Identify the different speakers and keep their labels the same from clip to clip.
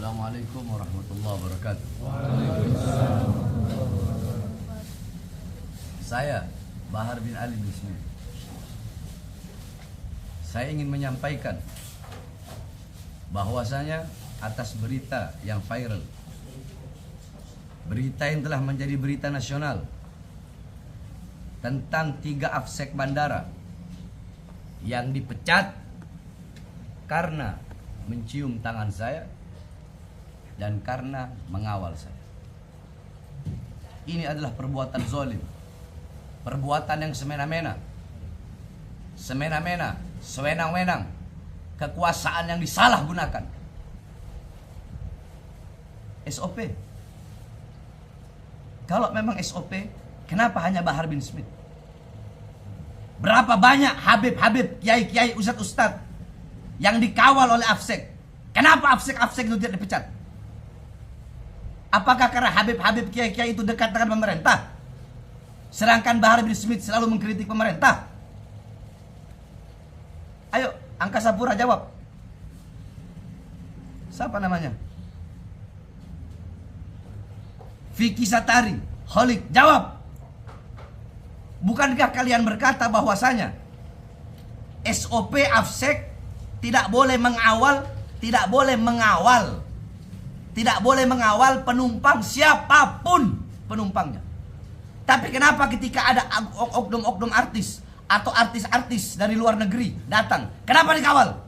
Speaker 1: Assalamualaikum warahmatullahi wabarakatuh. Saya Bahar bin Ali bin Smith. Saya ingin menyampaikan bahwasanya atas berita yang viral, berita yang telah menjadi berita nasional tentang 3 afsek bandara yang dipecat karena mencium tangan saya dan karena mengawal saya. Ini adalah perbuatan zalim, perbuatan yang semena-mena, sewenang-wenang, kekuasaan yang disalahgunakan. SOP. Kalau memang SOP, kenapa hanya Bahar bin Smith? Berapa banyak Habib-Habib, Kiai-Kiai, Ustadz-Ustadz yang dikawal oleh afsek? Kenapa afsek itu tidak dipecat? Apakah karena Habib-Habib, Kiai-Kiai itu dekat dengan pemerintah, sedangkan Bahar bin Smith selalu mengkritik pemerintah? Ayo, Angkasa Pura jawab. Siapa namanya? Vicky Satari, Holik, jawab. Bukankah kalian berkata bahwasanya SOP afsek tidak boleh mengawal, tidak boleh mengawal penumpang siapapun penumpangnya. Tapi kenapa ketika ada oknum-oknum artis atau artis-artis dari luar negeri datang, kenapa dikawal?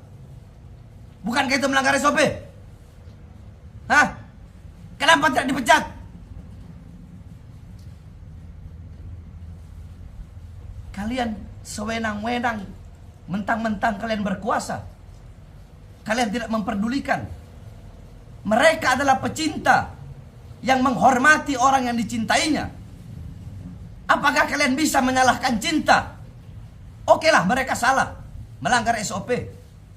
Speaker 1: Bukankah itu melanggar SOP? Hah? Kenapa tidak dipecat? Kalian sewenang-wenang, mentang-mentang kalian berkuasa, kalian tidak memperdulikan. Mereka adalah pecinta yang menghormati orang yang dicintainya. Apakah kalian bisa menyalahkan cinta? Okelah, mereka salah, melanggar SOP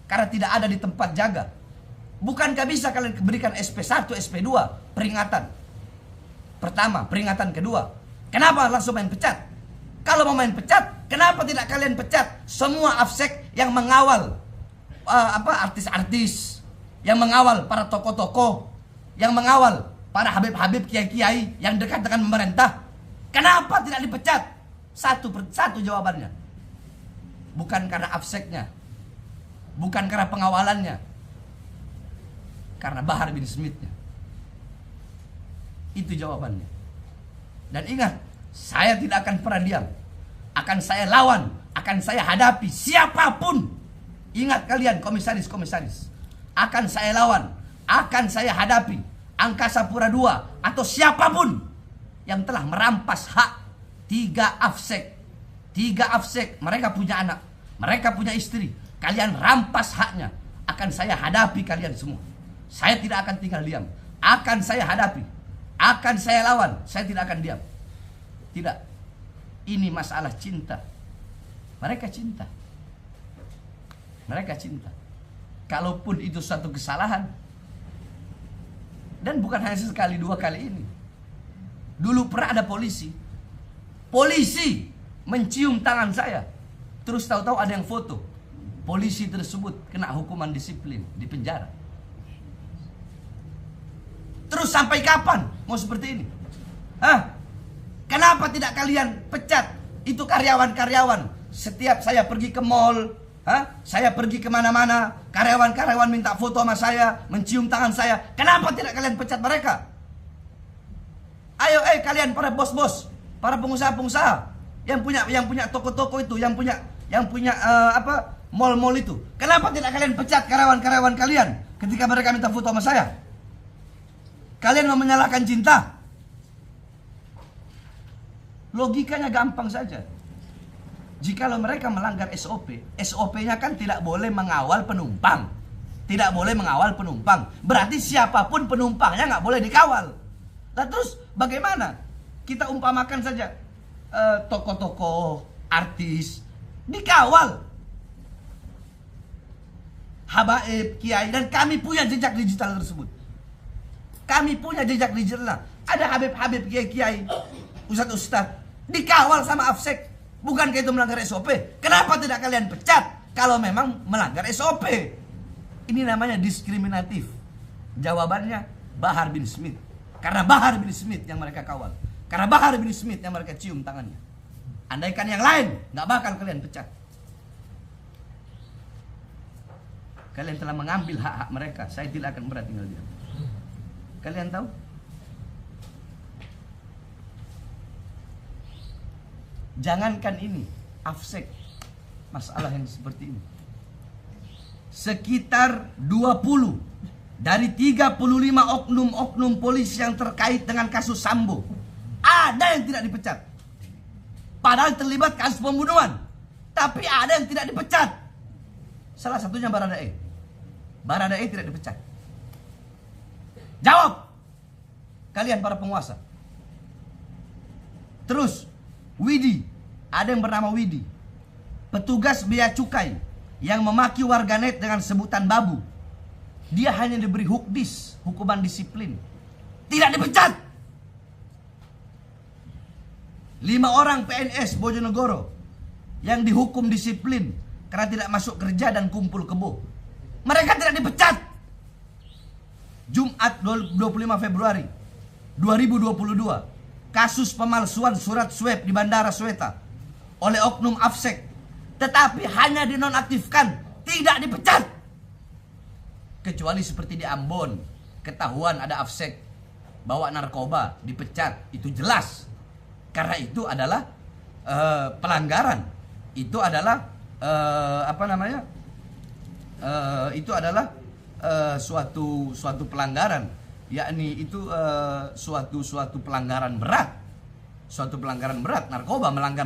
Speaker 1: karena tidak ada di tempat jaga. Bukankah bisa kalian berikan SP1, SP2 peringatan pertama, peringatan kedua? Kenapa langsung main pecat? Kalau mau main pecat, kenapa tidak kalian pecat semua afsek yang mengawal artis-artis, yang mengawal para tokoh-tokoh, yang mengawal para habib-habib, kiai-kiai yang dekat dengan pemerintah? Kenapa tidak dipecat? Satu jawabannya. Bukan karena afseknya, bukan karena pengawalannya, karena Bahar bin Smith-nya. Itu jawabannya. Dan ingat, saya tidak akan pernah diam. Akan saya lawan, akan saya hadapi siapapun. Ingat kalian komisaris-komisaris, akan saya lawan, akan saya hadapi Angkasa Pura II atau siapapun yang telah merampas hak 3 afsek. 3 afsek, mereka punya anak, mereka punya istri. Kalian rampas haknya, akan saya hadapi kalian semua. Saya tidak akan tinggal diam. Akan saya hadapi, akan saya lawan. Saya tidak akan diam. Tidak. Ini masalah cinta. Mereka cinta. Mereka cinta. Kalaupun itu suatu kesalahan, dan bukan hanya sekali 2 kali ini. Dulu pernah ada polisi mencium tangan saya, terus tahu-tahu ada yang foto. Polisi tersebut kena hukuman disiplin di penjara. Terus sampai kapan mau seperti ini? Hah? Kenapa tidak kalian pecat itu karyawan-karyawan? Setiap saya pergi ke mall, saya pergi kemana-mana, karyawan-karyawan minta foto sama saya, mencium tangan saya. Kenapa tidak kalian pecat mereka? Ayo, kalian para bos-bos, para pengusaha-pengusaha yang punya toko-toko itu, yang punya mall-mall itu. Kenapa tidak kalian pecat karyawan-karyawan kalian ketika mereka minta foto sama saya? Kalian mau menyalahkan cinta? Logikanya gampang saja. Jikalau mereka melanggar SOP, SOP-nya kan tidak boleh mengawal penumpang. Tidak boleh mengawal penumpang. Berarti siapapun penumpangnya nggak boleh dikawal. Nah terus bagaimana? Kita umpamakan saja tokoh-tokoh, artis dikawal, habaib, kiai, dan kami punya jejak digital tersebut. Kami punya jejak digital. Ada habib-habib, kiai-kiai, ustadz-ustadz dikawal sama afsek. Bukankah itu melanggar SOP? Kenapa tidak kalian pecat kalau memang melanggar SOP? Ini namanya diskriminatif. Jawabannya Bahar bin Smith. Karena Bahar bin Smith yang mereka kawal. Karena Bahar bin Smith yang mereka cium tangannya. Andaikan yang lain, nggak bakal kalian pecat. Kalian telah mengambil hak-hak mereka. Saya tidak akan pernah tinggal diam. Kalian tahu? Jangankan ini, AFSEK, masalah yang seperti ini. Sekitar 20 dari 35 oknum-oknum polisi yang terkait dengan kasus Sambo, ada yang tidak dipecat. Padahal terlibat kasus pembunuhan, tapi ada yang tidak dipecat. Salah satunya Baradae. Baradae tidak dipecat. Jawab kalian para penguasa. Terus Widi, ada yang bernama Widi, petugas bea cukai yang memaki warganet dengan sebutan babu. Dia hanya diberi hukdis, hukuman disiplin, tidak dipecat. 5 orang PNS Bojonegoro yang dihukum disiplin karena tidak masuk kerja dan kumpul kebo, mereka tidak dipecat. Jumat 25 Februari 2022, kasus pemalsuan surat swab di Bandara Sweta oleh oknum AFSEK, tetapi hanya dinonaktifkan, tidak dipecat. Kecuali seperti di Ambon, ketahuan ada AFSEK bawa narkoba, dipecat, itu jelas. Karena itu adalah pelanggaran. Itu adalah itu adalah suatu pelanggaran, yakni itu suatu pelanggaran berat. Suatu pelanggaran berat, narkoba melanggar